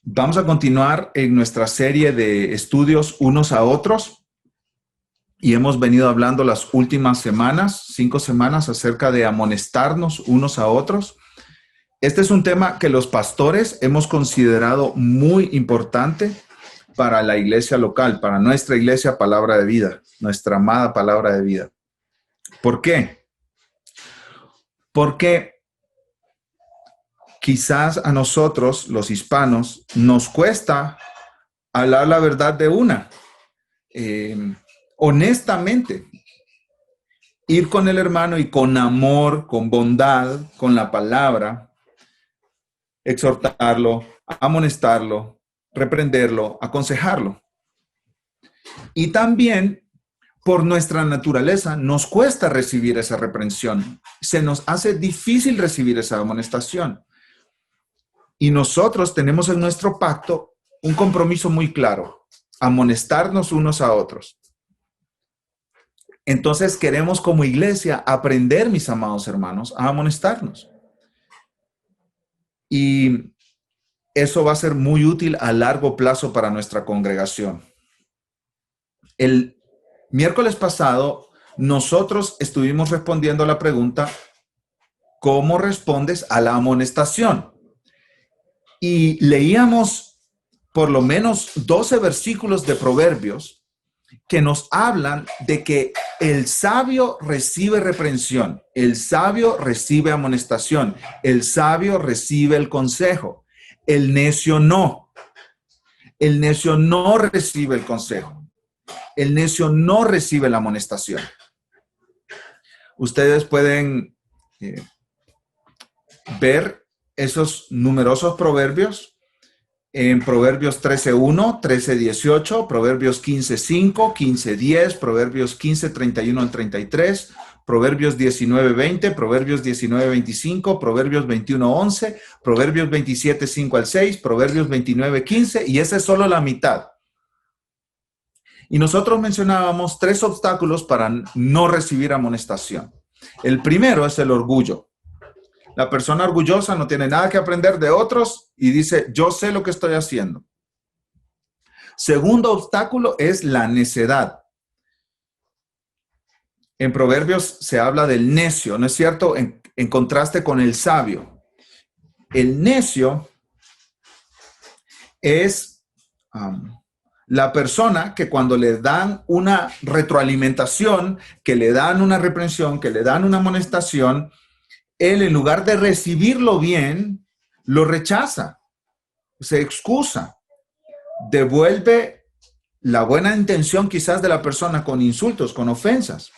Vamos a continuar en nuestra serie de estudios unos a otros y hemos venido hablando las últimas semanas, 5 semanas, acerca de amonestarnos unos a otros. Este es un tema que los pastores hemos considerado muy importante para la iglesia local, para nuestra iglesia Palabra de Vida, nuestra amada Palabra de Vida. ¿Por qué? Porque quizás a nosotros, los hispanos, nos cuesta hablar la verdad de una. Honestamente, ir con el hermano y con amor, con bondad, con la palabra, exhortarlo, amonestarlo, reprenderlo, aconsejarlo. Y también, por nuestra naturaleza, nos cuesta recibir esa reprensión. Se nos hace difícil recibir esa amonestación. Y nosotros tenemos en nuestro pacto un compromiso muy claro: amonestarnos unos a otros. Entonces queremos como iglesia aprender, mis amados hermanos, a amonestarnos. Y eso va a ser muy útil a largo plazo para nuestra congregación. El miércoles pasado, nosotros estuvimos respondiendo a la pregunta: ¿cómo respondes a la amonestación? Y leíamos por lo menos 12 versículos de Proverbios que nos hablan de que el sabio recibe reprensión, el sabio recibe amonestación, el sabio recibe el consejo, el necio no. El necio no recibe el consejo, el necio no recibe la amonestación. Ustedes pueden ver esos numerosos proverbios en Proverbios 13:1, 13:18, Proverbios 15:5, 15:10, Proverbios 15:31 al 33, Proverbios 19:20, Proverbios 19:25, Proverbios 21:11, Proverbios 27:5 al 6, Proverbios 29:15, y esa es solo la mitad. Y nosotros mencionábamos 3 obstáculos para no recibir amonestación. El primero es el orgullo. La persona orgullosa no tiene nada que aprender de otros y dice: yo sé lo que estoy haciendo. Segundo obstáculo es la necedad. En Proverbios se habla del necio, ¿no es cierto? En contraste con el sabio. El necio es la persona que cuando le dan una retroalimentación, que le dan una reprensión, que le dan una amonestación, él, en lugar de recibirlo bien, lo rechaza, se excusa, devuelve la buena intención quizás de la persona con insultos, con ofensas.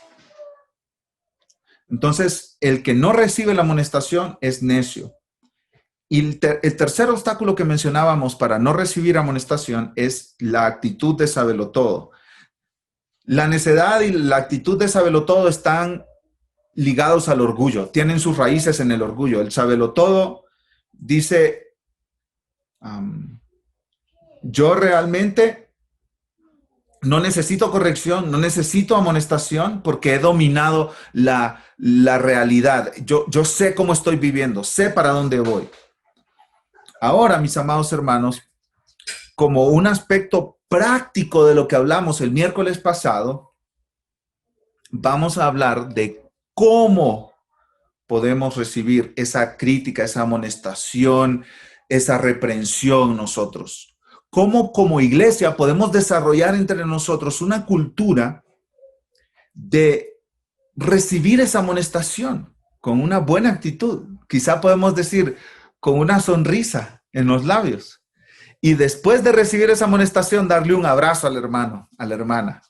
Entonces, el que no recibe la amonestación es necio. Y el tercer obstáculo que mencionábamos para no recibir amonestación es la actitud de sabelotodo. La necedad y la actitud de sabelotodo están ligados al orgullo, tienen sus raíces en el orgullo. El sabelotodo dice: yo realmente no necesito corrección, no necesito amonestación porque he dominado la realidad. Yo sé cómo estoy viviendo, sé para dónde voy. Ahora, mis amados hermanos, como un aspecto práctico de lo que hablamos el miércoles pasado, vamos a hablar de cómo podemos recibir esa crítica, esa amonestación, esa reprensión nosotros. Cómo como iglesia podemos desarrollar entre nosotros una cultura de recibir esa amonestación con una buena actitud. Quizá podemos decir con una sonrisa en los labios. Y después de recibir esa amonestación, darle un abrazo al hermano, a la hermana.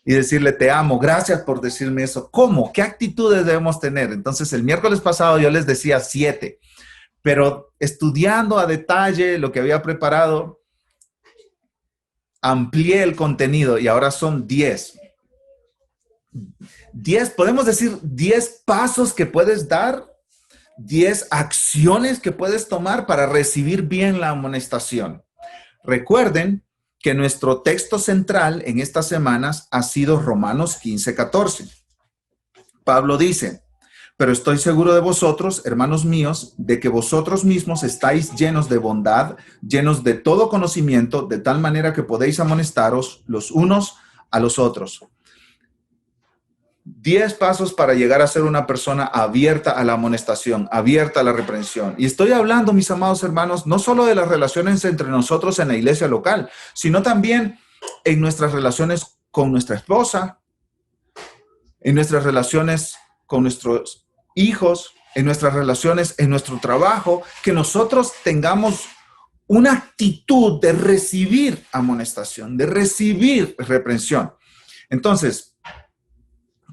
Y decirle: te amo, gracias por decirme eso. ¿Cómo? ¿Qué actitudes debemos tener? Entonces, el miércoles pasado yo les decía 7, pero estudiando a detalle lo que había preparado, amplié el contenido y ahora son 10. 10, podemos decir 10 pasos que puedes dar, 10 acciones que puedes tomar para recibir bien la amonestación. Recuerden que nuestro texto central en estas semanas ha sido Romanos 15:14. Pablo dice: Pero estoy seguro de vosotros, hermanos míos, de que vosotros mismos estáis llenos de bondad, llenos de todo conocimiento, de tal manera que podéis amonestaros los unos a los otros. 10 pasos para llegar a ser una persona abierta a la amonestación, abierta a la reprensión. Y estoy hablando, mis amados hermanos, no solo de las relaciones entre nosotros en la iglesia local, sino también en nuestras relaciones con nuestra esposa, en nuestras relaciones con nuestros hijos, en nuestras relaciones, en nuestro trabajo, que nosotros tengamos una actitud de recibir amonestación, de recibir reprensión. Entonces,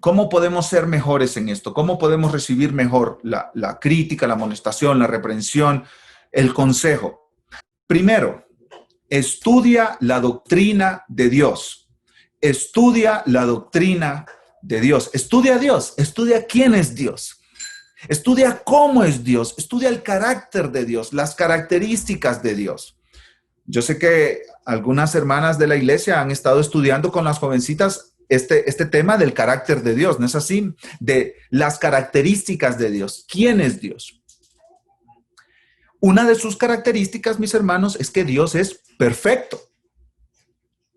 ¿cómo podemos ser mejores en esto? ¿Cómo podemos recibir mejor la crítica, la amonestación, la reprensión, el consejo? Primero, estudia la doctrina de Dios. Estudia la doctrina de Dios. Estudia a Dios. Estudia quién es Dios. Estudia cómo es Dios. Estudia el carácter de Dios, las características de Dios. Yo sé que algunas hermanas de la iglesia han estado estudiando con las jovencitas este tema del carácter de Dios, ¿no es así? De las características de Dios. ¿Quién es Dios? Una de sus características, mis hermanos, es que Dios es perfecto.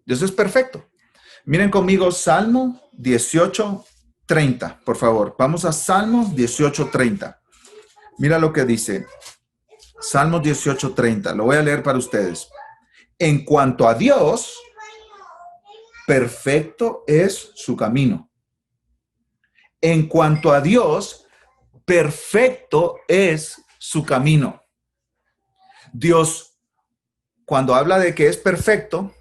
Dios es perfecto. Miren conmigo Salmo 18:30, por favor. Vamos a Salmos 18:30. Mira lo que dice. Salmos 18:30. Lo voy a leer para ustedes. En cuanto a Dios, perfecto es su camino. En cuanto a Dios, perfecto es su camino. Dios, cuando habla de que es perfecto,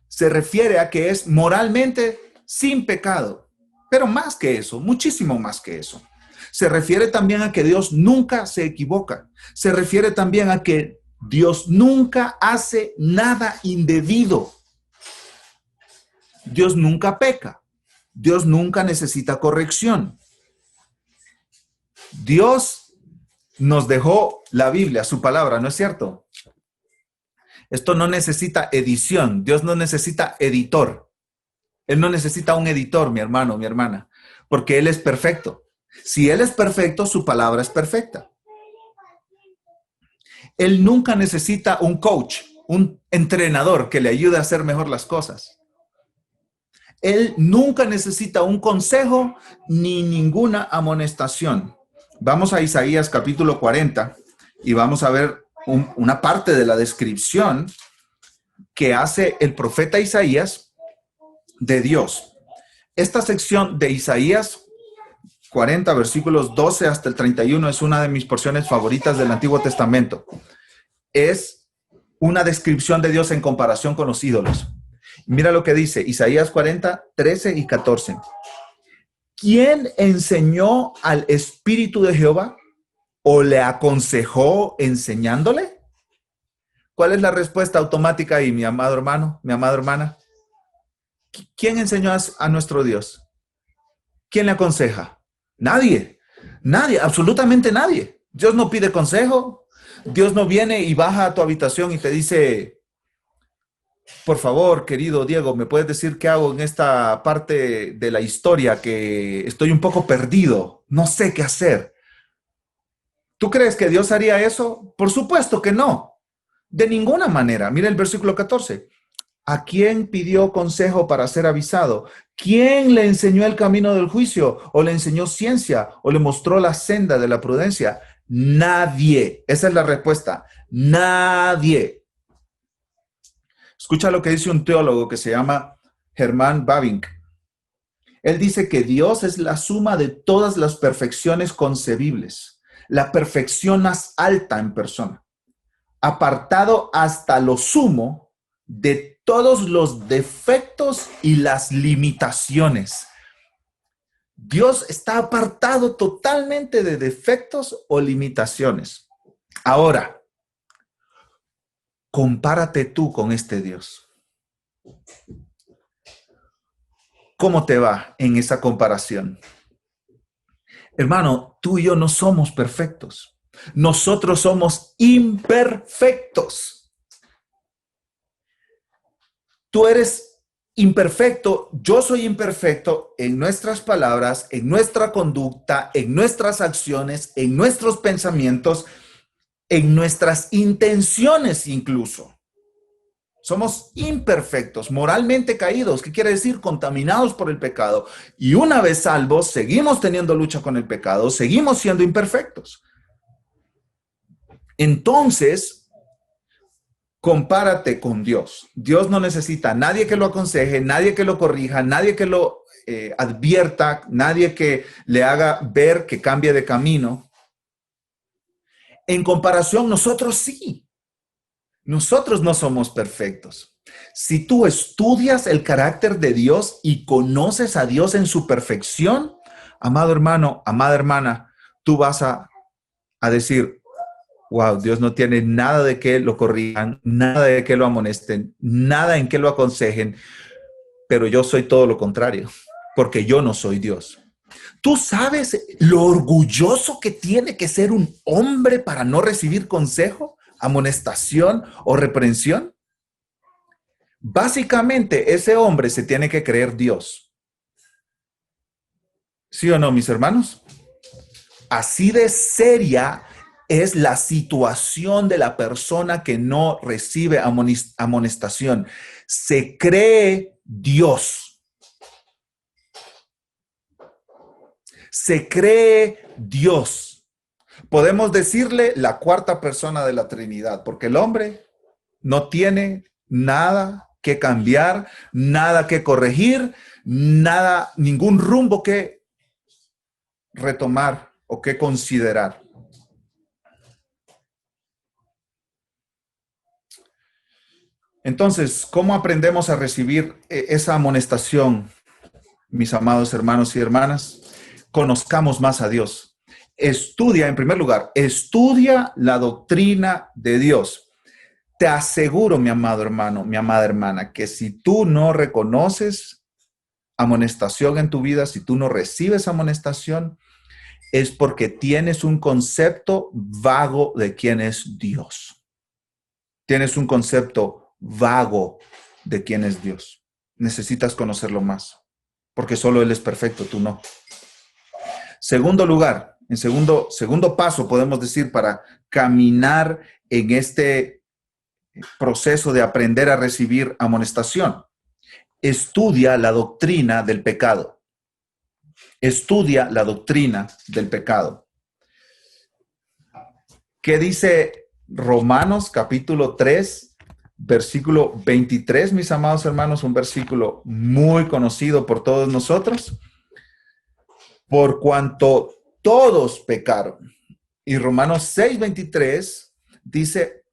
se refiere a que es moralmente sin pecado. Pero más que eso, muchísimo más que eso. Se refiere también a que Dios nunca se equivoca. Se refiere también a que Dios nunca hace nada indebido. Dios nunca peca. Dios nunca necesita corrección. Dios nos dejó la Biblia, su palabra, ¿no es cierto? Esto no necesita edición. Dios no necesita editor. Él no necesita un editor, mi hermano, mi hermana, porque Él es perfecto. Si Él es perfecto, su palabra es perfecta. Él nunca necesita un coach, un entrenador que le ayude a hacer mejor las cosas. Él nunca necesita un consejo ni ninguna amonestación. Vamos a Isaías capítulo 40 y vamos a ver una parte de la descripción que hace el profeta Isaías de Dios. Esta sección de Isaías 40, versículos 12 hasta el 31, es una de mis porciones favoritas del Antiguo Testamento. Es una descripción de Dios en comparación con los ídolos. Mira lo que dice Isaías 40, 13 y 14. ¿Quién enseñó al Espíritu de Jehová o le aconsejó enseñándole? ¿Cuál es la respuesta automática ahí, mi amado hermano, mi amada hermana? ¿Quién enseñó a nuestro Dios? ¿Quién le aconseja? Nadie, nadie, absolutamente nadie. Dios no pide consejo. Dios no viene y baja a tu habitación y te dice, por favor, querido Diego, ¿me puedes decir qué hago en esta parte de la historia que estoy un poco perdido? No sé qué hacer. ¿Tú crees que Dios haría eso? Por supuesto que no. De ninguna manera. Mira el versículo 14. ¿A quién pidió consejo para ser avisado? ¿Quién le enseñó el camino del juicio? ¿O le enseñó ciencia? ¿O le mostró la senda de la prudencia? Nadie. Esa es la respuesta. Nadie. Escucha lo que dice un teólogo que se llama Hermann Bavinck. Él dice que Dios es la suma de todas las perfecciones concebibles, la perfección más alta en persona, apartado hasta lo sumo de todos los defectos y las limitaciones. Dios está apartado totalmente de defectos o limitaciones. Ahora, compárate tú con este Dios. ¿Cómo te va en esa comparación? Hermano, tú y yo no somos perfectos. Nosotros somos imperfectos. Tú eres imperfecto, yo soy imperfecto en nuestras palabras, en nuestra conducta, en nuestras acciones, en nuestros pensamientos, en nuestras intenciones incluso. Somos imperfectos, moralmente caídos. ¿Qué quiere decir? Contaminados por el pecado. Y una vez salvos, seguimos teniendo lucha con el pecado, seguimos siendo imperfectos. Entonces, compárate con Dios. Dios no necesita a nadie que lo aconseje, nadie que lo corrija, nadie que lo advierta, nadie que le haga ver que cambie de camino. En comparación, nosotros sí. Nosotros no somos perfectos. Si tú estudias el carácter de Dios y conoces a Dios en su perfección, amado hermano, amada hermana, tú vas a decir, wow, Dios no tiene nada de que lo corrijan, nada de que lo amonesten, nada en que lo aconsejen, pero yo soy todo lo contrario, porque yo no soy Dios. ¿Tú sabes lo orgulloso que tiene que ser un hombre para no recibir consejo, amonestación o reprensión? Básicamente, ese hombre se tiene que creer Dios. ¿Sí o no, mis hermanos? Así de seria es la situación de la persona que no recibe amonestación. Se cree Dios. Se cree Dios. Podemos decirle la cuarta persona de la Trinidad, porque el hombre no tiene nada que cambiar, nada que corregir, nada, ningún rumbo que retomar o que considerar. Entonces, ¿cómo aprendemos a recibir esa amonestación, mis amados hermanos y hermanas? Conozcamos más a Dios. Estudia, en primer lugar, estudia la doctrina de Dios. Te aseguro, mi amado hermano, mi amada hermana, que si tú no reconoces amonestación en tu vida, si tú no recibes amonestación, es porque tienes un concepto vago de quién es Dios. Tienes un concepto vago de quién es Dios. Necesitas conocerlo más, porque solo Él es perfecto, tú no. Segundo lugar, en segundo paso, podemos decir, para caminar en este proceso de aprender a recibir amonestación. Estudia la doctrina del pecado. Estudia la doctrina del pecado. ¿Qué dice Romanos capítulo 3, versículo 23, mis amados hermanos? Un versículo muy conocido por todos nosotros. Por cuanto todos pecaron. Y Romanos 6, 23 dice,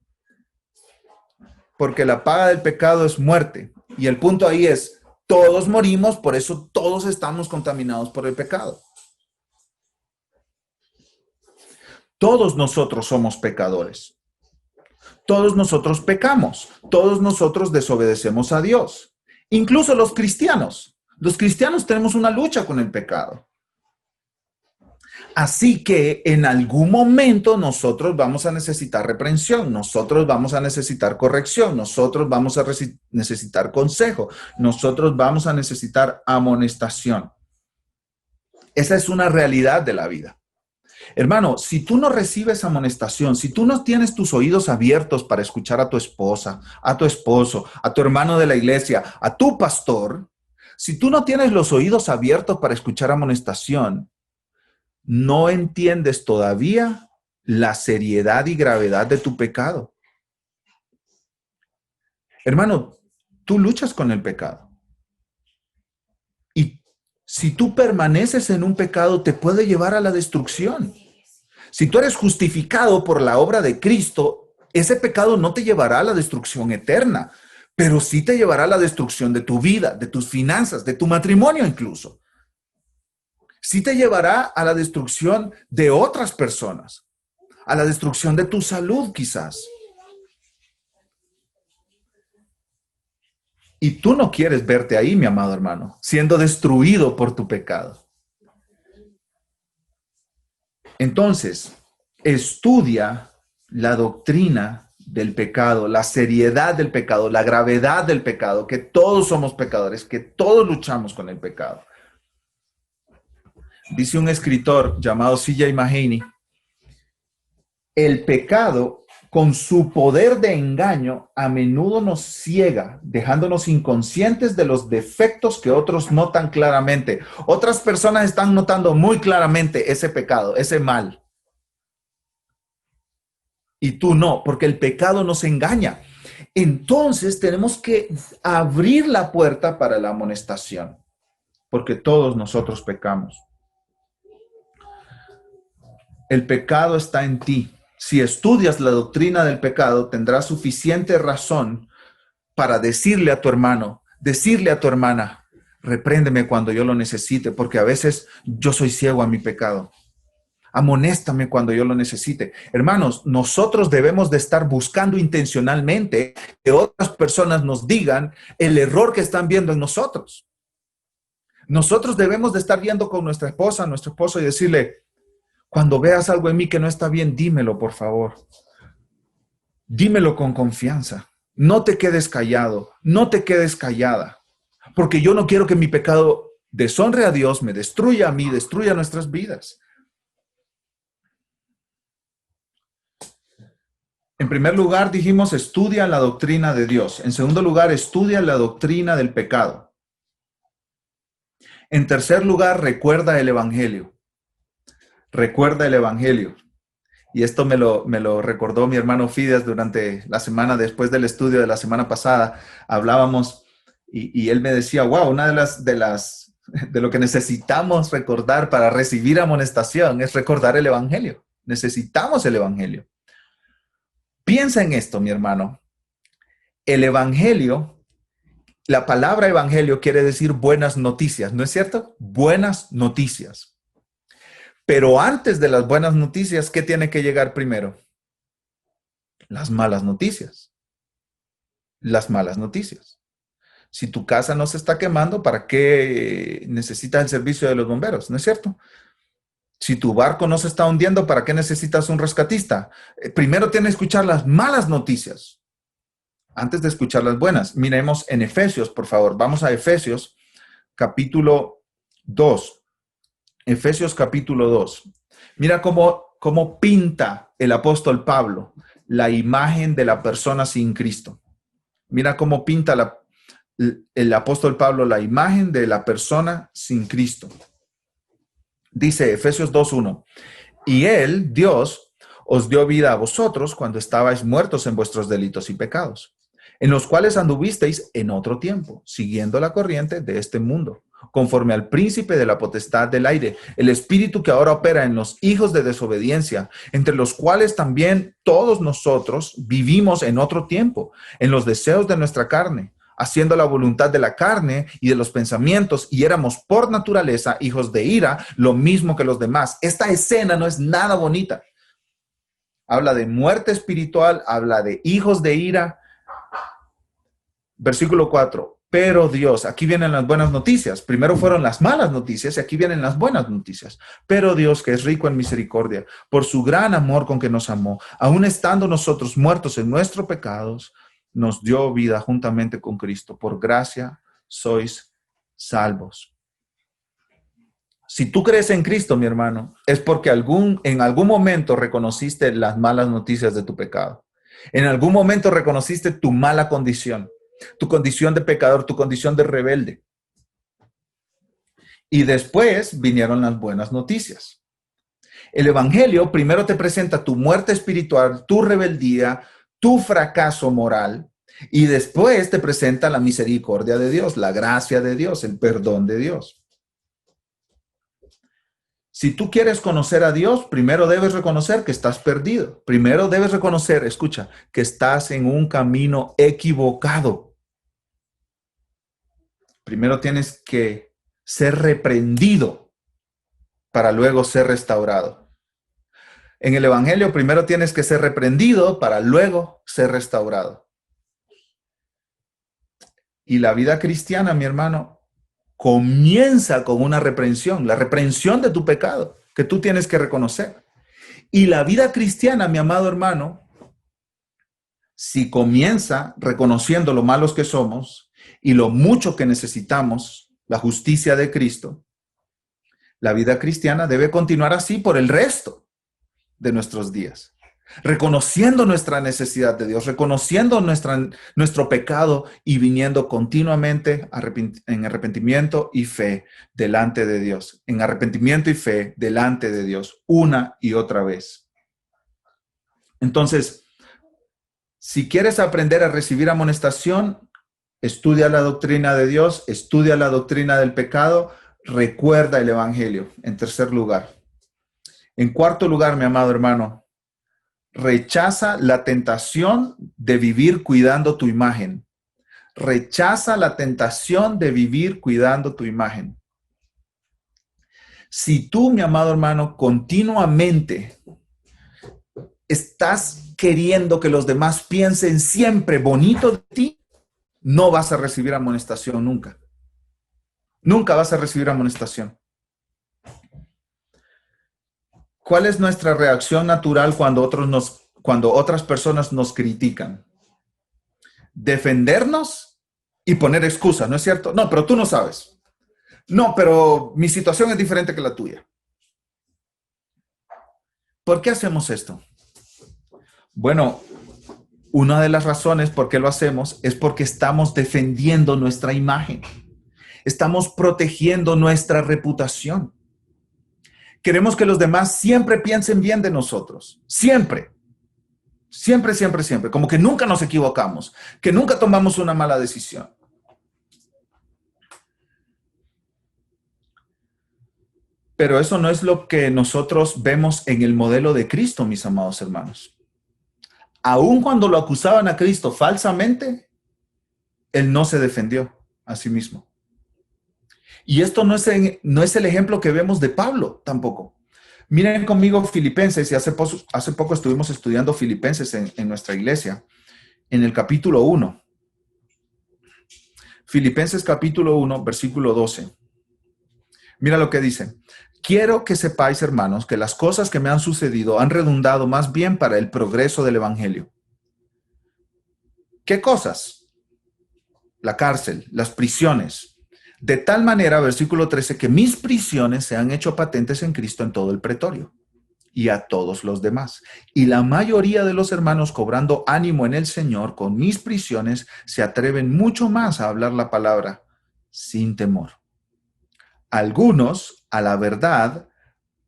porque la paga del pecado es muerte. Y el punto ahí es, todos morimos, por eso todos estamos contaminados por el pecado. Todos nosotros somos pecadores. Todos nosotros pecamos. Todos nosotros desobedecemos a Dios. Incluso los cristianos. Los cristianos tenemos una lucha con el pecado. Así que en algún momento nosotros vamos a necesitar reprensión, nosotros vamos a necesitar corrección, nosotros vamos a necesitar consejo, nosotros vamos a necesitar amonestación. Esa es una realidad de la vida. Hermano, si tú no recibes amonestación, si tú no tienes tus oídos abiertos para escuchar a tu esposa, a tu esposo, a tu hermano de la iglesia, a tu pastor, si tú no tienes los oídos abiertos para escuchar amonestación, no entiendes todavía la seriedad y gravedad de tu pecado. Hermano, tú luchas con el pecado. Y si tú permaneces en un pecado, te puede llevar a la destrucción. Si tú eres justificado por la obra de Cristo, ese pecado no te llevará a la destrucción eterna, pero sí te llevará a la destrucción de tu vida, de tus finanzas, de tu matrimonio incluso. Sí te llevará a la destrucción de otras personas, a la destrucción de tu salud quizás. Y tú no quieres verte ahí, mi amado hermano, siendo destruido por tu pecado. Entonces, estudia la doctrina del pecado, la seriedad del pecado, la gravedad del pecado, que todos somos pecadores, que todos luchamos con el pecado. Dice un escritor llamado C.J. Mahaney, el pecado con su poder de engaño a menudo nos ciega, dejándonos inconscientes de los defectos que otros notan claramente. Otras personas están notando muy claramente ese pecado, ese mal. Y tú no, porque el pecado nos engaña. Entonces tenemos que abrir la puerta para la amonestación, porque todos nosotros pecamos. El pecado está en ti. Si estudias la doctrina del pecado, tendrás suficiente razón para decirle a tu hermano, decirle a tu hermana, repréndeme cuando yo lo necesite, porque a veces yo soy ciego a mi pecado. Amonéstame cuando yo lo necesite. Hermanos, nosotros debemos de estar buscando intencionalmente que otras personas nos digan el error que están viendo en nosotros. Nosotros debemos de estar viendo con nuestra esposa, nuestro esposo y decirle, cuando veas algo en mí que no está bien, dímelo, por favor. Dímelo con confianza. No te quedes callado, no te quedes callada, porque yo no quiero que mi pecado deshonre a Dios, me destruya a mí, destruya nuestras vidas. En primer lugar, dijimos, estudia la doctrina de Dios. En segundo lugar, estudia la doctrina del pecado. En tercer lugar, recuerda el Evangelio. Recuerda el Evangelio. Y esto me lo recordó mi hermano Fides durante la semana, después del estudio de la semana pasada. Hablábamos y él me decía, wow, una de lo que necesitamos recordar para recibir amonestación es recordar el Evangelio. Necesitamos el Evangelio. Piensa en esto, mi hermano. El Evangelio, la palabra Evangelio quiere decir buenas noticias, ¿no es cierto? Buenas noticias. Pero antes de las buenas noticias, ¿qué tiene que llegar primero? Las malas noticias. Las malas noticias. Si tu casa no se está quemando, ¿para qué necesitas el servicio de los bomberos? ¿No es cierto? Si tu barco no se está hundiendo, ¿para qué necesitas un rescatista? Primero tienes que escuchar las malas noticias antes de escuchar las buenas. Miremos en Efesios, por favor. Vamos a Efesios, capítulo 2. Efesios, capítulo 2. Mira cómo pinta el apóstol Pablo la imagen de la persona sin Cristo. Mira cómo pinta el apóstol Pablo la imagen de la persona sin Cristo. Dice Efesios 2:1, y Él, Dios, os dio vida a vosotros cuando estabais muertos en vuestros delitos y pecados, en los cuales anduvisteis en otro tiempo, siguiendo la corriente de este mundo, conforme al príncipe de la potestad del aire, el espíritu que ahora opera en los hijos de desobediencia, entre los cuales también todos nosotros vivimos en otro tiempo, en los deseos de nuestra carne, haciendo la voluntad de la carne y de los pensamientos, y éramos por naturaleza hijos de ira, lo mismo que los demás. Esta escena no es nada bonita. Habla de muerte espiritual, habla de hijos de ira. Versículo 4. Pero Dios, aquí vienen las buenas noticias. Primero fueron las malas noticias y aquí vienen las buenas noticias. Pero Dios, que es rico en misericordia, por su gran amor con que nos amó, aun estando nosotros muertos en nuestros pecados, nos dio vida juntamente con Cristo. Por gracia sois salvos. Si tú crees en Cristo, mi hermano, es porque en algún momento reconociste las malas noticias de tu pecado. En algún momento reconociste tu mala condición, tu condición de pecador, tu condición de rebelde. Y después vinieron las buenas noticias. El Evangelio primero te presenta tu muerte espiritual, tu rebeldía, tu fracaso moral, y después te presenta la misericordia de Dios, la gracia de Dios, el perdón de Dios. Si tú quieres conocer a Dios, primero debes reconocer que estás perdido. Primero debes reconocer, escucha, que estás en un camino equivocado. Primero tienes que ser reprendido para luego ser restaurado. En el Evangelio primero tienes que ser reprendido para luego ser restaurado. Y la vida cristiana, mi hermano, comienza con una reprensión, la reprensión de tu pecado, que tú tienes que reconocer. Y la vida cristiana, mi amado hermano, Si comienza reconociendo lo malos que somos y lo mucho que necesitamos la justicia de Cristo, la vida cristiana debe continuar así por el resto de nuestros días, reconociendo nuestra necesidad de Dios, reconociendo nuestro pecado y viniendo continuamente en arrepentimiento y fe delante de Dios, en arrepentimiento y fe delante de Dios, una y otra vez. Entonces, si quieres aprender a recibir amonestación, estudia la doctrina de Dios, estudia la doctrina del pecado, recuerda el Evangelio, en tercer lugar. En cuarto lugar, mi amado hermano, rechaza la tentación de vivir cuidando tu imagen. Rechaza la tentación de vivir cuidando tu imagen. Si tú, mi amado hermano, continuamente estás queriendo que los demás piensen siempre bonito de ti, no vas a recibir amonestación nunca. Nunca vas a recibir amonestación. ¿Cuál es nuestra reacción natural cuando otras personas nos critican? Defendernos y poner excusas, ¿no es cierto? No, pero tú no sabes. No, pero mi situación es diferente que la tuya. ¿Por qué hacemos esto? Bueno, una de las razones por qué lo hacemos es porque estamos defendiendo nuestra imagen. Estamos protegiendo nuestra reputación. Queremos que los demás siempre piensen bien de nosotros. Siempre. Siempre, siempre, siempre. Como que nunca nos equivocamos. Que nunca tomamos una mala decisión. Pero eso no es lo que nosotros vemos en el modelo de Cristo, mis amados hermanos. Aun cuando lo acusaban a Cristo falsamente, él no se defendió a sí mismo. Y esto no es el ejemplo que vemos de Pablo tampoco. Miren conmigo Filipenses, y hace poco estuvimos estudiando Filipenses en nuestra iglesia, en el capítulo 1. Filipenses capítulo 1, versículo 12. Mira lo que dice. Quiero que sepáis, hermanos, que las cosas que me han sucedido han redundado más bien para el progreso del evangelio. ¿Qué cosas? La cárcel, las prisiones. De tal manera, versículo 13, que mis prisiones se han hecho patentes en Cristo en todo el pretorio y a todos los demás. Y la mayoría de los hermanos, cobrando ánimo en el Señor con mis prisiones, se atreven mucho más a hablar la palabra sin temor. Algunos, a la verdad,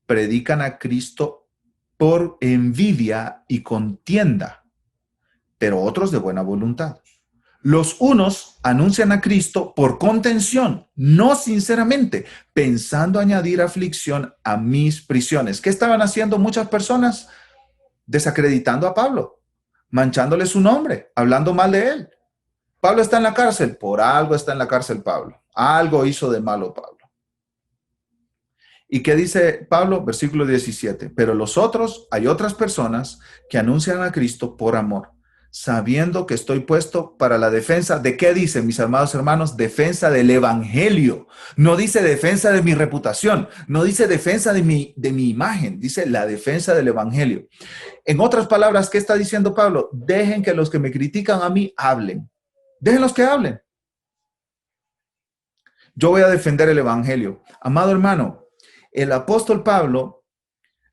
predican a Cristo por envidia y contienda, pero otros de buena voluntad. Los unos anuncian a Cristo por contención, no sinceramente, pensando añadir aflicción a mis prisiones. ¿Qué estaban haciendo muchas personas? Desacreditando a Pablo, manchándole su nombre, hablando mal de él. Pablo está en la cárcel, por algo está en la cárcel Pablo. Algo hizo de malo Pablo. ¿Y qué dice Pablo? Versículo 17. Pero los otros, hay otras personas que anuncian a Cristo por amor, sabiendo que estoy puesto para la defensa. ¿De qué dice, mis amados hermanos? Defensa del evangelio. No dice defensa de mi reputación, no dice defensa de mi imagen, dice la defensa del evangelio. En otras palabras, ¿qué está diciendo Pablo? Dejen que los que me critican a mí hablen. Déjenlos que hablen. Yo voy a defender el evangelio. Amado hermano, el apóstol Pablo,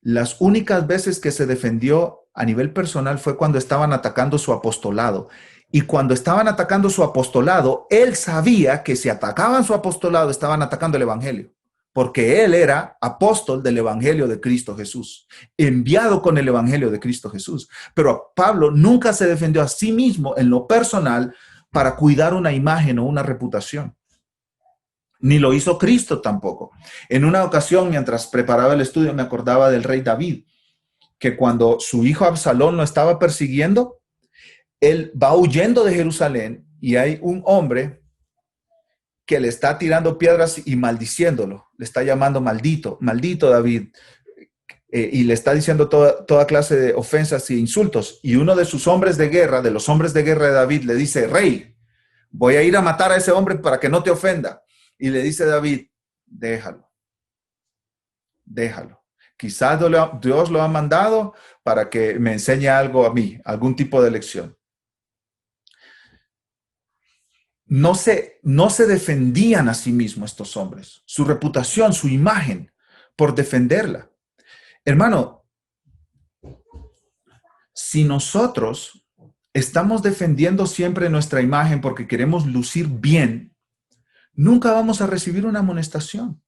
las únicas veces que se defendió a nivel personal fue cuando estaban atacando su apostolado. Y cuando estaban atacando su apostolado, él sabía que si atacaban su apostolado, estaban atacando el evangelio. Porque él era apóstol del evangelio de Cristo Jesús, enviado con el evangelio de Cristo Jesús. Pero Pablo nunca se defendió a sí mismo en lo personal para cuidar una imagen o una reputación. Ni lo hizo Cristo tampoco. En una ocasión, mientras preparaba el estudio, me acordaba del rey David, que cuando su hijo Absalón lo estaba persiguiendo, él va huyendo de Jerusalén y hay un hombre que le está tirando piedras y maldiciéndolo. Le está llamando maldito, maldito David. Y le está diciendo toda clase de ofensas e insultos. Y uno de sus hombres de guerra, de los hombres de guerra de David, le dice, rey, voy a ir a matar a ese hombre para que no te ofenda. Y le dice David, déjalo, déjalo. Quizás Dios lo ha mandado para que me enseñe algo a mí, algún tipo de lección. no se defendían a sí mismos estos hombres, su reputación, su imagen, por defenderla. Hermano, si nosotros estamos defendiendo siempre nuestra imagen porque queremos lucir bien, nunca vamos a recibir una amonestación,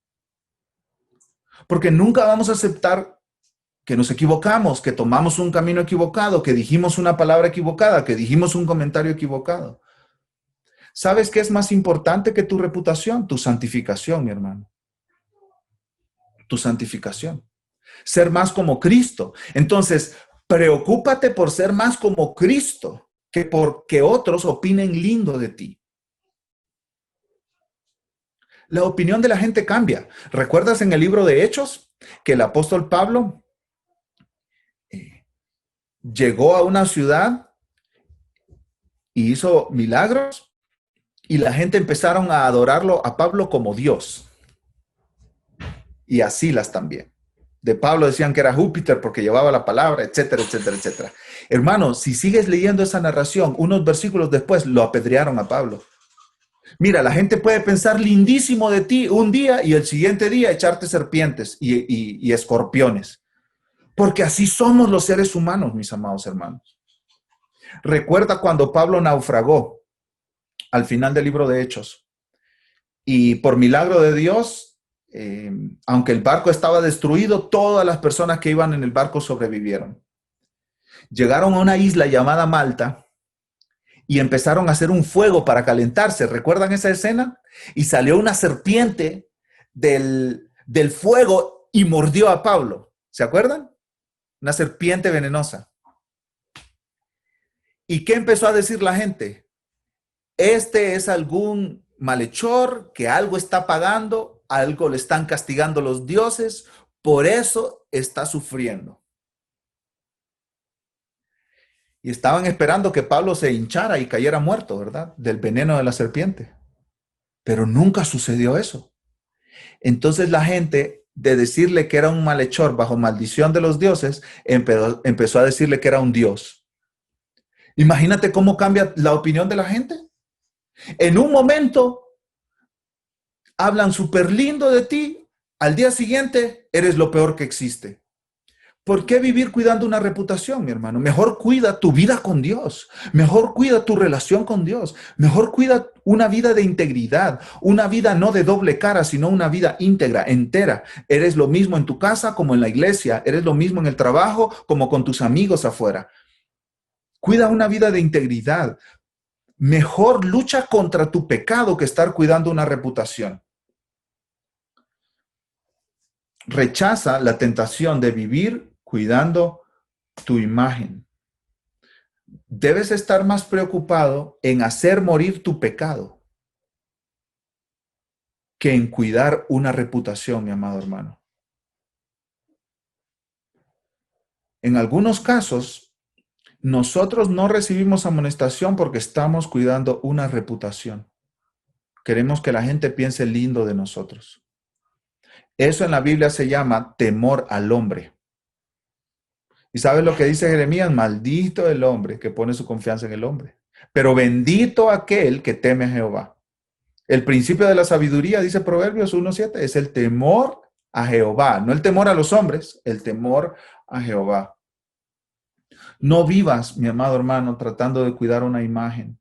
porque nunca vamos a aceptar que nos equivocamos, que tomamos un camino equivocado, que dijimos una palabra equivocada, que dijimos un comentario equivocado. ¿Sabes qué es más importante que tu reputación? Tu santificación, mi hermano. Tu santificación. Ser más como Cristo. Entonces, preocúpate por ser más como Cristo que porque otros opinen lindo de ti. La opinión de la gente cambia. ¿Recuerdas en el libro de Hechos que el apóstol Pablo llegó a una ciudad y hizo milagros y la gente empezaron a adorarlo a Pablo como Dios? Y a Silas también. De Pablo decían que era Júpiter porque llevaba la palabra, etcétera, etcétera, etcétera. Hermano, si sigues leyendo esa narración, unos versículos después lo apedrearon a Pablo. Mira, la gente puede pensar lindísimo de ti un día y el siguiente día echarte serpientes y escorpiones. Porque así somos los seres humanos, mis amados hermanos. Recuerda cuando Pablo naufragó al final del libro de Hechos y por milagro de Dios, aunque el barco estaba destruido, todas las personas que iban en el barco sobrevivieron. Llegaron a una isla llamada Malta y empezaron a hacer un fuego para calentarse. ¿Recuerdan esa escena? Y salió una serpiente del fuego y mordió a Pablo. ¿Se acuerdan? Una serpiente venenosa. ¿Y qué empezó a decir la gente? Este es algún malhechor que algo está pagando, algo le están castigando los dioses, por eso está sufriendo. Y estaban esperando que Pablo se hinchara y cayera muerto, ¿verdad? Del veneno de la serpiente. Pero nunca sucedió eso. Entonces la gente, de decirle que era un malhechor bajo maldición de los dioses, empezó a decirle que era un dios. Imagínate cómo cambia la opinión de la gente. En un momento hablan súper lindo de ti, al día siguiente eres lo peor que existe. ¿Por qué vivir cuidando una reputación, mi hermano? Mejor cuida tu vida con Dios, mejor cuida tu relación con Dios, mejor cuida una vida de integridad, una vida no de doble cara, sino una vida íntegra, entera. Eres lo mismo en tu casa como en la iglesia, eres lo mismo en el trabajo como con tus amigos afuera. Cuida una vida de integridad. Mejor lucha contra tu pecado que estar cuidando una reputación. Rechaza la tentación de vivir cuidando tu imagen. Debes estar más preocupado en hacer morir tu pecado que en cuidar una reputación, mi amado hermano. En algunos casos, nosotros no recibimos amonestación porque estamos cuidando una reputación. Queremos que la gente piense lindo de nosotros. Eso en la Biblia se llama temor al hombre. ¿Y sabes lo que dice Jeremías? Maldito el hombre que pone su confianza en el hombre. Pero bendito aquel que teme a Jehová. El principio de la sabiduría, dice Proverbios 1:7, es el temor a Jehová. No el temor a los hombres, el temor a Jehová. No vivas, mi amado hermano, tratando de cuidar una imagen.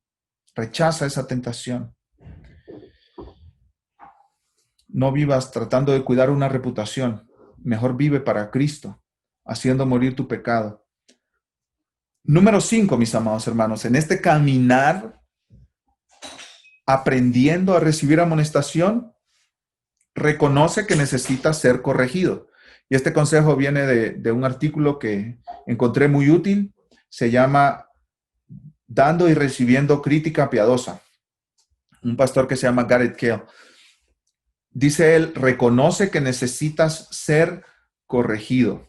Rechaza esa tentación. No vivas tratando de cuidar una reputación. Mejor vive para Cristo, haciendo morir tu pecado. Número 5, mis amados hermanos, en este caminar, aprendiendo a recibir amonestación, reconoce que necesita ser corregido. Y este consejo viene de un artículo que encontré muy útil. Se llama Dando y recibiendo crítica piadosa. Un pastor que se llama Garrett Kell. Dice él, reconoce que necesitas ser corregido.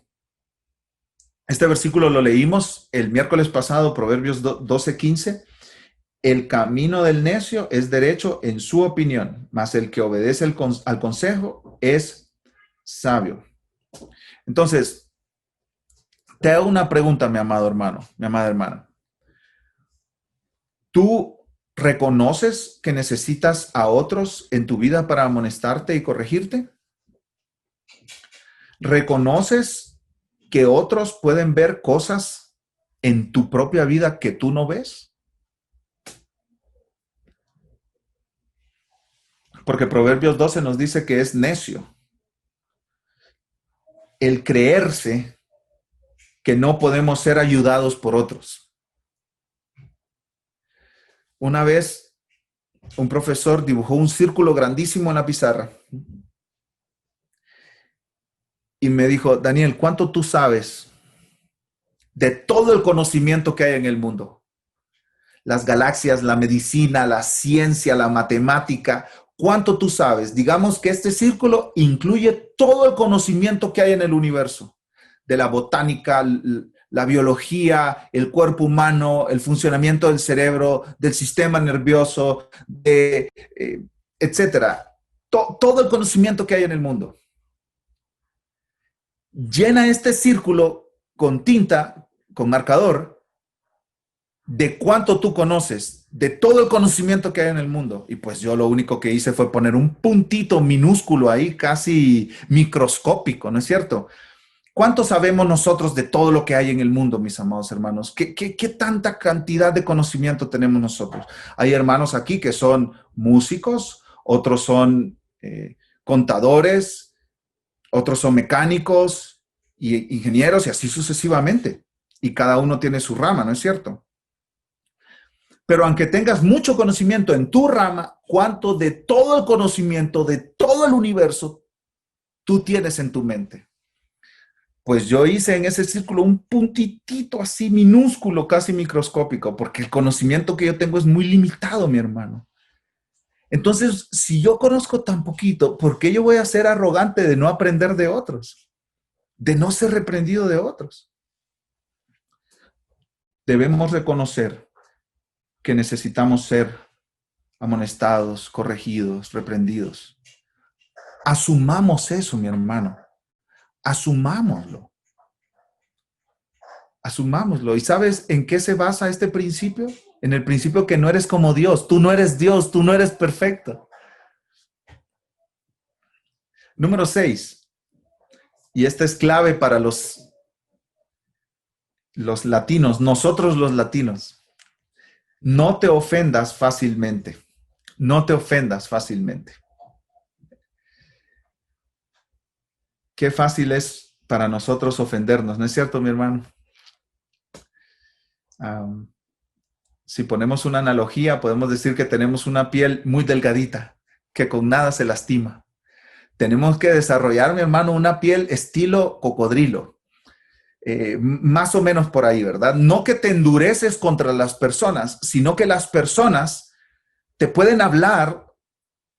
Este versículo lo leímos el miércoles pasado, Proverbios 12:15. El camino del necio es derecho en su opinión, mas el que obedece al consejo es sabio. Entonces, te hago una pregunta, mi amado hermano, mi amada hermana. ¿Tú ¿Reconoces que necesitas a otros en tu vida para amonestarte y corregirte? ¿Reconoces que otros pueden ver cosas en tu propia vida que tú no ves? Porque Proverbios 12 nos dice que es necio el creerse que no podemos ser ayudados por otros. Una vez un profesor dibujó un círculo grandísimo en la pizarra y me dijo, Daniel, ¿cuánto tú sabes de todo el conocimiento que hay en el mundo? Las galaxias, la medicina, la ciencia, la matemática. ¿Cuánto tú sabes? Digamos que este círculo incluye todo el conocimiento que hay en el universo, de la botánica, la biología, el cuerpo humano, el funcionamiento del cerebro, del sistema nervioso, etcétera. Todo el conocimiento que hay en el mundo. Llena este círculo con tinta, con marcador, de cuánto tú conoces, de todo el conocimiento que hay en el mundo. Y pues yo lo único que hice fue poner un puntito minúsculo ahí, casi microscópico, ¿no es cierto? ¿Cuánto sabemos nosotros de todo lo que hay en el mundo, mis amados hermanos? ¿Qué tanta cantidad de conocimiento tenemos nosotros? Hay hermanos aquí que son músicos, otros son contadores, otros son mecánicos y ingenieros y así sucesivamente. Y cada uno tiene su rama, ¿no es cierto? Pero aunque tengas mucho conocimiento en tu rama, ¿cuánto de todo el conocimiento de todo el universo tú tienes en tu mente? Pues yo hice en ese círculo un puntitito así minúsculo, casi microscópico, porque el conocimiento que yo tengo es muy limitado, mi hermano. Entonces, si yo conozco tan poquito, ¿por qué yo voy a ser arrogante de no aprender de otros? De no ser reprendido de otros. Debemos reconocer que necesitamos ser amonestados, corregidos, reprendidos. Asumamos eso, mi hermano. Asumámoslo. Asumámoslo. ¿Y sabes en qué se basa este principio? En el principio que no eres como Dios. Tú no eres Dios, tú no eres perfecto. Número 6. Y esta es clave para los latinos, nosotros los latinos. No te ofendas fácilmente. No te ofendas fácilmente. Qué fácil es para nosotros ofendernos, ¿no es cierto, mi hermano? Si ponemos una analogía, podemos decir que tenemos una piel muy delgadita, que con nada se lastima. Tenemos que desarrollar, mi hermano, una piel estilo cocodrilo. Más o menos por ahí, ¿verdad? No que te endureces contra las personas, sino que las personas te pueden hablar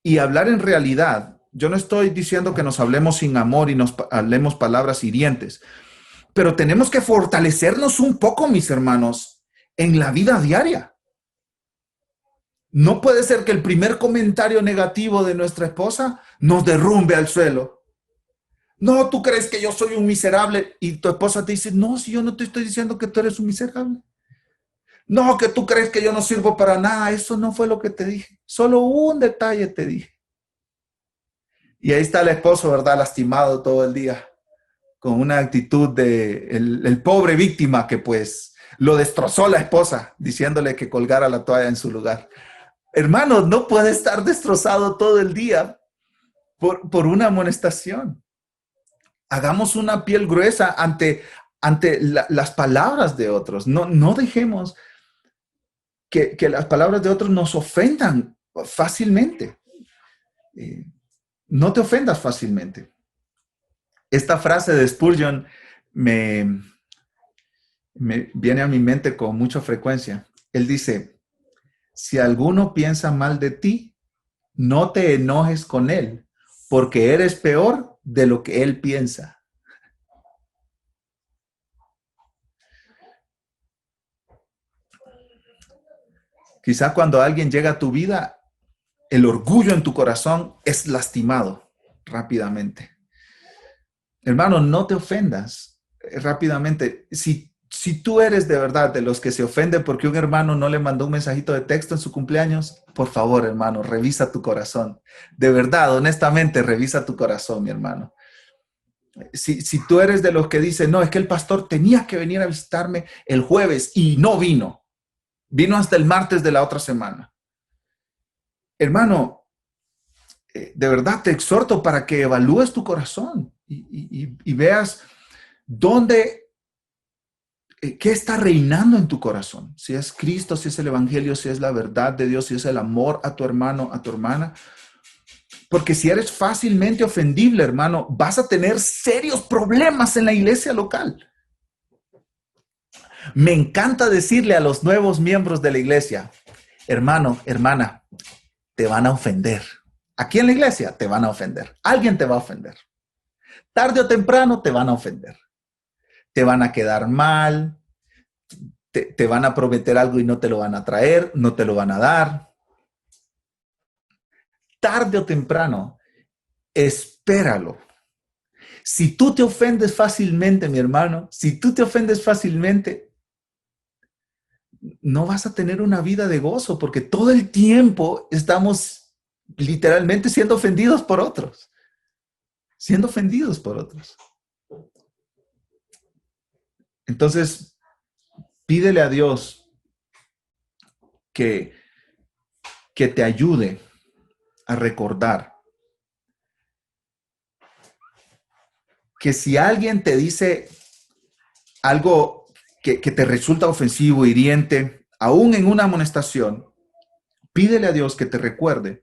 y hablar en realidad. Yo no estoy diciendo que nos hablemos sin amor y nos hablemos palabras hirientes, pero tenemos que fortalecernos un poco, mis hermanos, en la vida diaria. No puede ser que el primer comentario negativo de nuestra esposa nos derrumbe al suelo. No, tú crees que yo soy un miserable y tu esposa te dice, no, si yo no te estoy diciendo que tú eres un miserable. No, que tú crees que yo no sirvo para nada. Eso no fue lo que te dije. Solo un detalle te dije. Y ahí está el esposo, ¿verdad? Lastimado todo el día, con una actitud de el pobre víctima que pues lo destrozó la esposa, diciéndole que colgara la toalla en su lugar. Hermanos, no puede estar destrozado todo el día por una amonestación. Hagamos una piel gruesa ante las palabras de otros. No dejemos que las palabras de otros nos ofendan fácilmente. No te ofendas fácilmente. Esta frase de Spurgeon me viene a mi mente con mucha frecuencia. Él dice, si alguno piensa mal de ti, no te enojes con él, porque eres peor de lo que él piensa. Quizá cuando alguien llega a tu vida, el orgullo en tu corazón es lastimado rápidamente. Hermano, no te ofendas rápidamente. Si Si tú eres de verdad de los que se ofende porque un hermano no le mandó un mensajito de texto en su cumpleaños, por favor, hermano, revisa tu corazón. De verdad, honestamente, revisa tu corazón, mi hermano. Si tú eres de los que dicen, no, es que el pastor tenía que venir a visitarme el jueves y no vino, vino hasta el martes de la otra semana. Hermano, de verdad te exhorto para que evalúes tu corazón y veas dónde, qué está reinando en tu corazón. Si es Cristo, si es el Evangelio, si es la verdad de Dios, si es el amor a tu hermano, a tu hermana. Porque si eres fácilmente ofendible, hermano, vas a tener serios problemas en la iglesia local. Me encanta decirle a los nuevos miembros de la iglesia, hermano, hermana, te van a ofender. Aquí en la iglesia te van a ofender. Alguien te va a ofender. Tarde o temprano te van a ofender. Te van a quedar mal. Te van a prometer algo y no te lo van a traer, no te lo van a dar. Tarde o temprano, espéralo. Si tú te ofendes fácilmente, mi hermano, si tú te ofendes fácilmente, no vas a tener una vida de gozo porque todo el tiempo estamos literalmente siendo ofendidos por otros. Siendo ofendidos por otros. Entonces, pídele a Dios que te ayude a recordar que si alguien te dice algo que te resulta ofensivo, hiriente, aún en una amonestación, pídele a Dios que te recuerde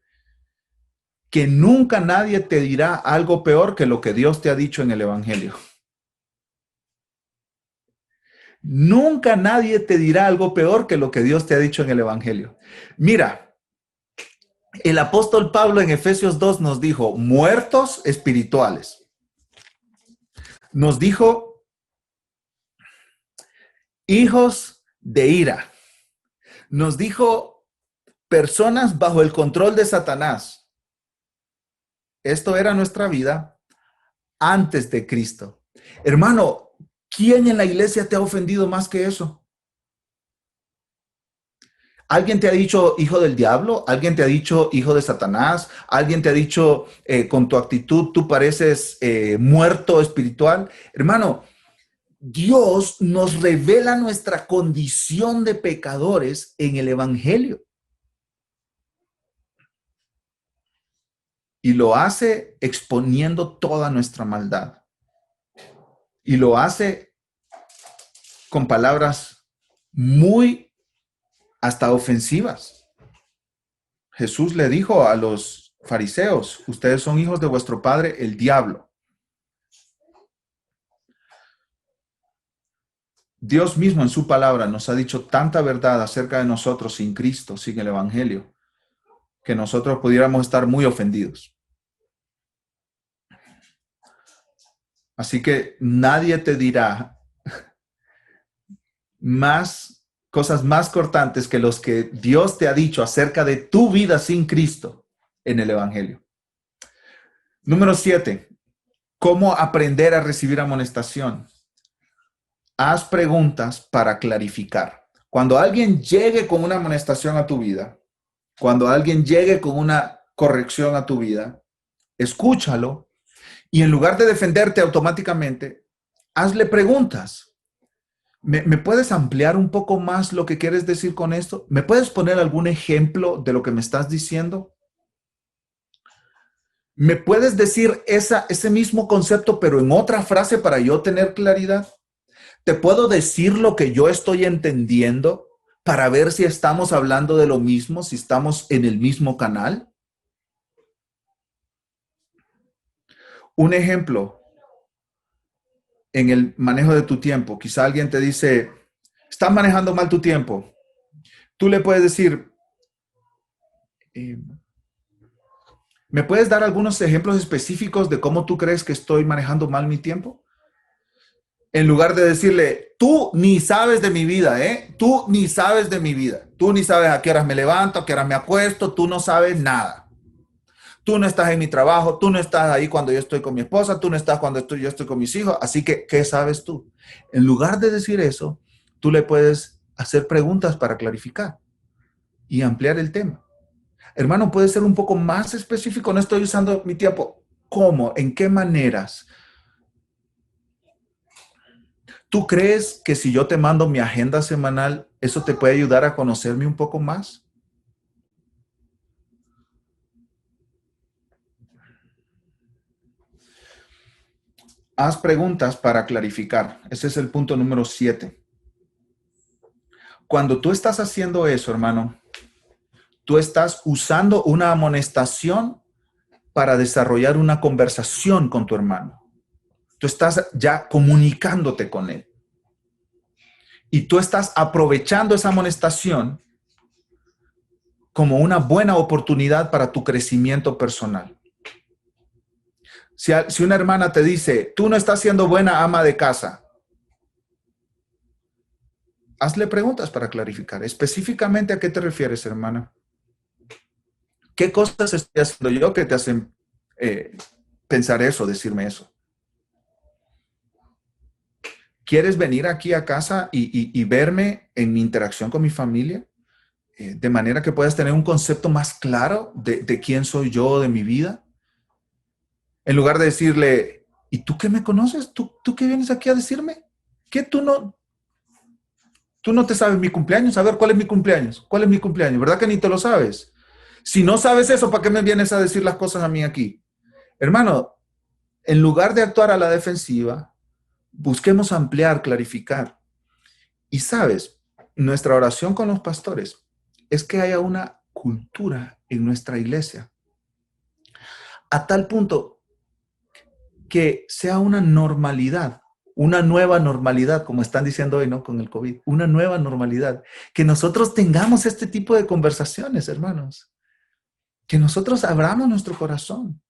que nunca nadie te dirá algo peor que lo que Dios te ha dicho en el Evangelio. Nunca nadie te dirá algo peor que lo que Dios te ha dicho en el Evangelio. Mira, el apóstol Pablo en Efesios 2 nos dijo, muertos espirituales. Nos dijo, hijos de ira. Nos dijo, personas bajo el control de Satanás. Esto era nuestra vida antes de Cristo. Hermano, ¿quién en la iglesia te ha ofendido más que eso? ¿Alguien te ha dicho hijo del diablo? ¿Alguien te ha dicho hijo de Satanás? ¿Alguien te ha dicho con tu actitud tú pareces muerto espiritual? Hermano, Dios nos revela nuestra condición de pecadores en el Evangelio. Y lo hace exponiendo toda nuestra maldad. Y lo hace con palabras muy hasta ofensivas. Jesús le dijo a los fariseos, ustedes son hijos de vuestro padre, el diablo. Dios mismo en su palabra nos ha dicho tanta verdad acerca de nosotros sin Cristo, sin el Evangelio, que nosotros pudiéramos estar muy ofendidos. Así que nadie te dirá cosas más cortantes que los que Dios te ha dicho acerca de tu vida sin Cristo en el Evangelio. Número 7, ¿cómo aprender a recibir amonestación? Haz preguntas para clarificar. Cuando alguien llegue con una amonestación a tu vida, cuando alguien llegue con una corrección a tu vida, escúchalo y en lugar de defenderte automáticamente, hazle preguntas. ¿Me puedes ampliar un poco más lo que quieres decir con esto? ¿Me puedes poner algún ejemplo de lo que me estás diciendo? ¿Me puedes decir ese mismo concepto, pero en otra frase para yo tener claridad? ¿Te puedo decir lo que yo estoy entendiendo para ver si estamos hablando de lo mismo, si estamos en el mismo canal? Un ejemplo, en el manejo de tu tiempo. Quizá alguien te dice, estás manejando mal tu tiempo. Tú le puedes decir, ¿me puedes dar algunos ejemplos específicos de cómo tú crees que estoy manejando mal mi tiempo? En lugar de decirle, tú ni sabes de mi vida, ¿eh? Tú ni sabes de mi vida. Tú ni sabes a qué horas me levanto, a qué horas me acuesto. Tú no sabes nada. Tú no estás en mi trabajo. Tú no estás ahí cuando yo estoy con mi esposa. Tú no estás cuando yo estoy con mis hijos. Así que, ¿qué sabes tú? En lugar de decir eso, Tú le puedes hacer preguntas para clarificar y ampliar el tema. Hermano, puede ser un poco más específico. No estoy usando mi tiempo. ¿Cómo? ¿En qué maneras? ¿Tú crees que si yo te mando mi agenda semanal, eso te puede ayudar a conocerme un poco más? Haz preguntas para clarificar. Ese es el punto número 7. Cuando tú estás haciendo eso, hermano, tú estás usando una amonestación para desarrollar una conversación con tu hermano. Tú estás ya comunicándote con él. Y tú estás aprovechando esa amonestación como una buena oportunidad para tu crecimiento personal. Si una hermana te dice, tú no estás siendo buena ama de casa, hazle preguntas para clarificar. Específicamente, ¿a qué te refieres, hermana? ¿Qué cosas estoy haciendo yo que te hacen pensar eso, decirme eso? ¿Quieres venir aquí a casa y verme en mi interacción con mi familia? De manera que puedas tener un concepto más claro de quién soy yo, de mi vida. En lugar de decirle, ¿y tú qué me conoces? ¿Tú qué vienes aquí a decirme? ¿Qué tú no te sabes mi cumpleaños? A ver, ¿cuál es mi cumpleaños? ¿Cuál es mi cumpleaños? ¿Verdad que ni te lo sabes? Si no sabes eso, ¿para qué me vienes a decir las cosas a mí aquí? Hermano, en lugar de actuar a la defensiva, busquemos ampliar, clarificar. Y sabes, nuestra oración con los pastores es que haya una cultura en nuestra iglesia, a tal punto que sea una normalidad, una nueva normalidad, como están diciendo hoy, ¿no? Con el COVID, una nueva normalidad. Que nosotros tengamos este tipo de conversaciones, hermanos. Que nosotros abramos nuestro corazón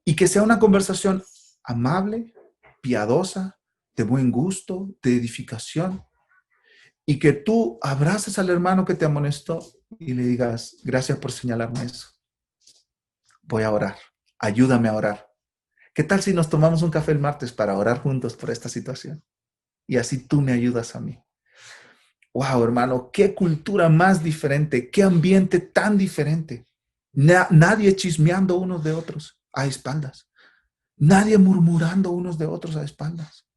y que sea una conversación amable, piadosa, de buen gusto, de edificación. Y que tú abraces al hermano que te amonestó y le digas, gracias por señalarme eso. Voy a orar. Ayúdame a orar. ¿Qué tal si nos tomamos un café el martes para orar juntos por esta situación? Y así tú me ayudas a mí. Wow, hermano, qué cultura más diferente, qué ambiente tan diferente. Nadie chismeando unos de otros a espaldas. Nadie murmurando unos de otros a espaldas.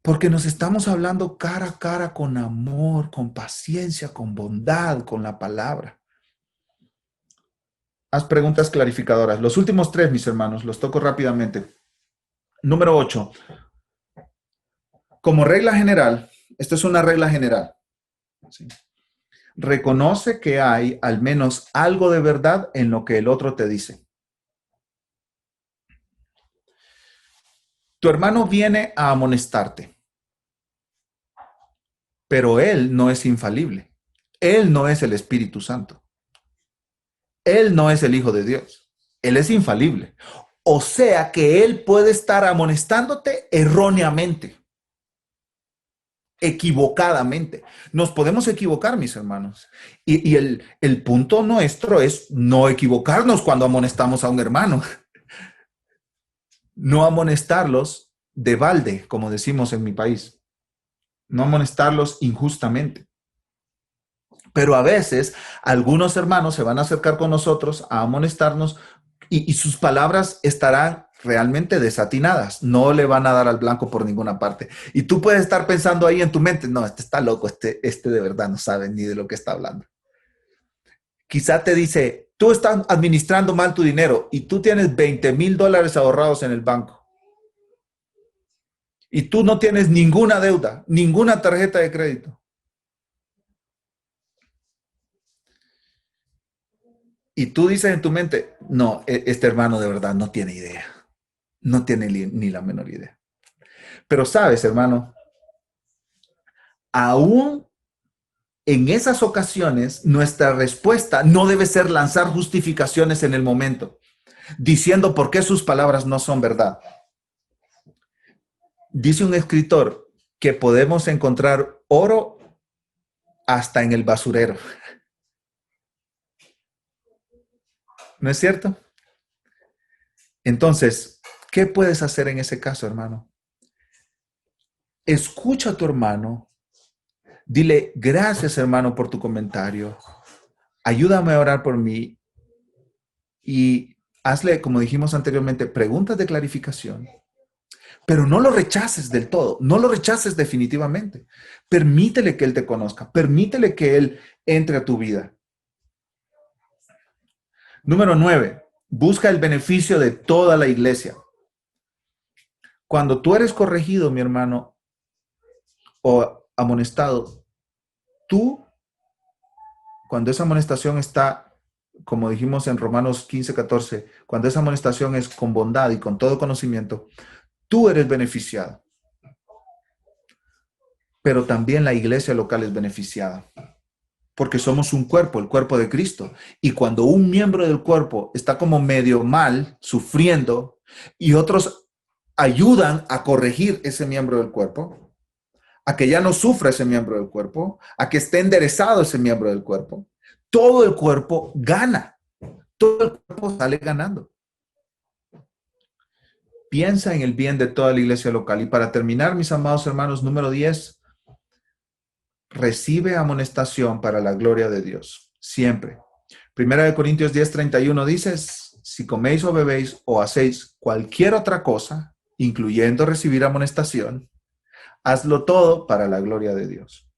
Porque nos estamos hablando cara a cara con amor, con paciencia, con bondad, con la palabra. Haz preguntas clarificadoras. Los últimos 3, mis hermanos, los toco rápidamente. Número 8. Como regla general, esta es una regla general. ¿Sí? Reconoce que hay al menos algo de verdad en lo que el otro te dice. Tu hermano viene a amonestarte, pero él no es infalible. Él no es el Espíritu Santo. Él no es el Hijo de Dios. Él es infalible. O sea que él puede estar amonestándote erróneamente, equivocadamente. Nos podemos equivocar, mis hermanos. Y el punto nuestro es no equivocarnos cuando amonestamos a un hermano. No amonestarlos de balde, como decimos en mi país. No amonestarlos injustamente. Pero a veces algunos hermanos se van a acercar con nosotros a amonestarnos y sus palabras estarán realmente desatinadas. No le van a dar al blanco por ninguna parte. Y tú puedes estar pensando ahí en tu mente, no, este está loco, este de verdad no sabe ni de lo que está hablando. Quizá te dice, tú estás administrando mal tu dinero y tú tienes $20,000 ahorrados en el banco. Y tú no tienes ninguna deuda, ninguna tarjeta de crédito. Y tú dices en tu mente, no, este hermano de verdad no tiene idea. No tiene ni la menor idea. Pero sabes, hermano, aún en esas ocasiones, nuestra respuesta no debe ser lanzar justificaciones en el momento, diciendo por qué sus palabras no son verdad. Dice un escritor que podemos encontrar oro hasta en el basurero. ¿No es cierto? Entonces, ¿qué puedes hacer en ese caso, hermano? Escucha a tu hermano Dile, gracias hermano por tu comentario. Ayúdame a orar por mí y hazle, como dijimos anteriormente, preguntas de clarificación. Pero no lo rechaces del todo, no lo rechaces definitivamente. Permítele que Él te conozca, permítele que Él entre a tu vida. Número 9, busca el beneficio de toda la iglesia. Cuando tú eres corregido, mi hermano, o amonestado, tú, cuando esa amonestación está, como dijimos en Romanos 15:14, cuando esa amonestación es con bondad y con todo conocimiento, tú eres beneficiado. Pero también la iglesia local es beneficiada. Porque somos un cuerpo, el cuerpo de Cristo. Y cuando un miembro del cuerpo está como medio mal, sufriendo, y otros ayudan a corregir ese miembro del cuerpo, a que ya no sufra ese miembro del cuerpo, a que esté enderezado ese miembro del cuerpo, todo el cuerpo gana. Todo el cuerpo sale ganando. Piensa en el bien de toda la iglesia local. Y para terminar, mis amados hermanos, número 10, recibe amonestación para la gloria de Dios, siempre. Primera de Corintios 10:31 dice, si coméis o bebéis o hacéis cualquier otra cosa, incluyendo recibir amonestación, hazlo todo para la gloria de Dios.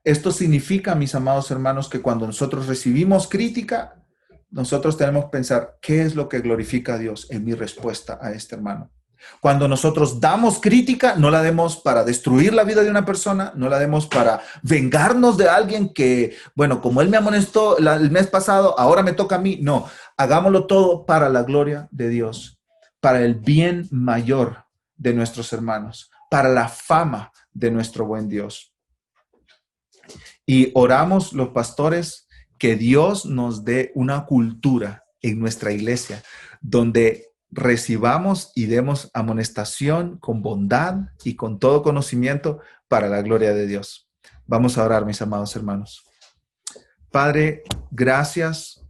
Esto significa, mis amados hermanos, que cuando nosotros recibimos crítica, nosotros tenemos que pensar, ¿qué es lo que glorifica a Dios en mi respuesta a este hermano? Cuando nosotros damos crítica, no la demos para destruir la vida de una persona, no la demos para vengarnos de alguien que, bueno, como él me amonestó el mes pasado, ahora me toca a mí. No, hagámoslo todo para la gloria de Dios, para el bien mayor de nuestros hermanos, para la fama de nuestro buen Dios. Y oramos los pastores que Dios nos dé una cultura en nuestra iglesia donde recibamos y demos amonestación con bondad y con todo conocimiento para la gloria de Dios. Vamos a orar, mis amados hermanos. Padre, gracias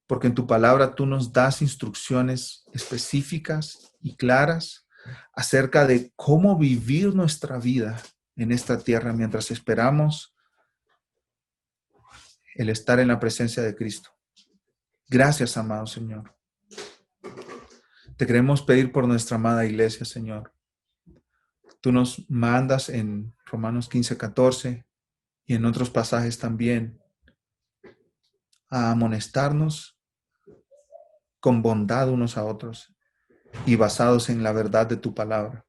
porque en tu palabra tú nos das instrucciones específicas y claras acerca de cómo vivir nuestra vida en esta tierra mientras esperamos el estar en la presencia de Cristo. Gracias, amado Señor. Te queremos pedir por nuestra amada iglesia, Señor. Tú nos mandas en Romanos 15:14 y en otros pasajes también a amonestarnos con bondad unos a otros y basados en la verdad de tu palabra.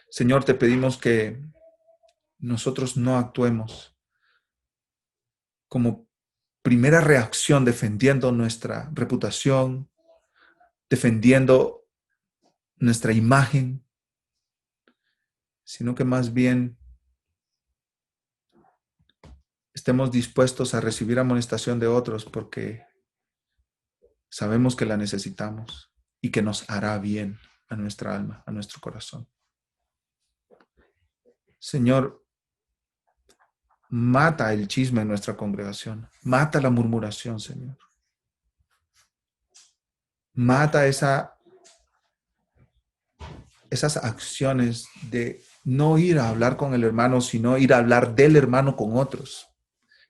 Señor, te pedimos que nosotros no actuemos como primera reacción defendiendo nuestra reputación, defendiendo nuestra imagen, sino que más bien estemos dispuestos a recibir amonestación de otros porque sabemos que la necesitamos y que nos hará bien a nuestra alma, a nuestro corazón. Señor, mata el chisme en nuestra congregación, mata la murmuración, Señor. Mata esas acciones de no ir a hablar con el hermano, sino ir a hablar del hermano con otros.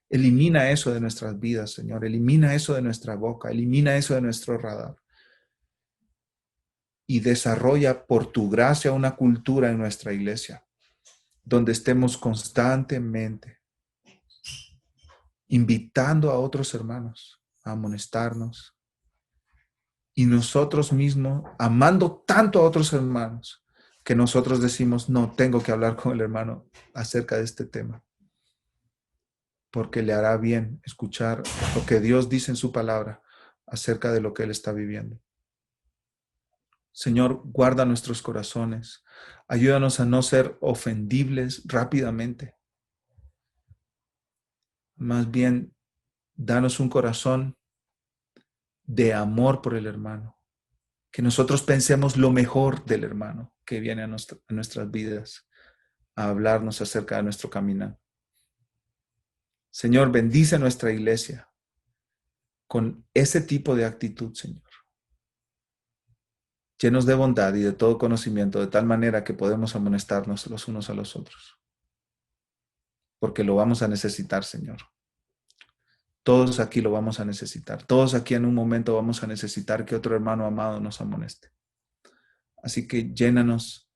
Elimina eso de nuestras vidas, Señor. Elimina eso de nuestra boca. Elimina eso de nuestro radar. Y desarrolla por tu gracia una cultura en nuestra iglesia, donde estemos constantemente invitando a otros hermanos a amonestarnos. Y nosotros mismos, amando tanto a otros hermanos, que nosotros decimos, no, tengo que hablar con el hermano acerca de este tema. Porque le hará bien escuchar lo que Dios dice en su palabra acerca de lo que él está viviendo. Señor, guarda nuestros corazones. Ayúdanos a no ser ofendibles rápidamente. Más bien, danos un corazón de amor por el hermano. Que nosotros pensemos lo mejor del hermano que viene a nuestras vidas a hablarnos acerca de nuestro caminar. Señor, bendice nuestra iglesia con ese tipo de actitud, Señor. llenos de bondad y de todo conocimiento, de tal manera que podemos amonestarnos los unos a los otros, porque lo vamos a necesitar, Señor. Todos aquí lo vamos a necesitar. Todos aquí en un momento vamos a necesitar que otro hermano amado nos amoneste. Así que llénanos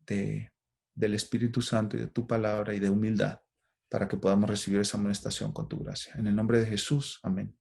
del Espíritu Santo y de tu palabra y de humildad para que podamos recibir esa amonestación con tu gracia. En el nombre de Jesús, amén.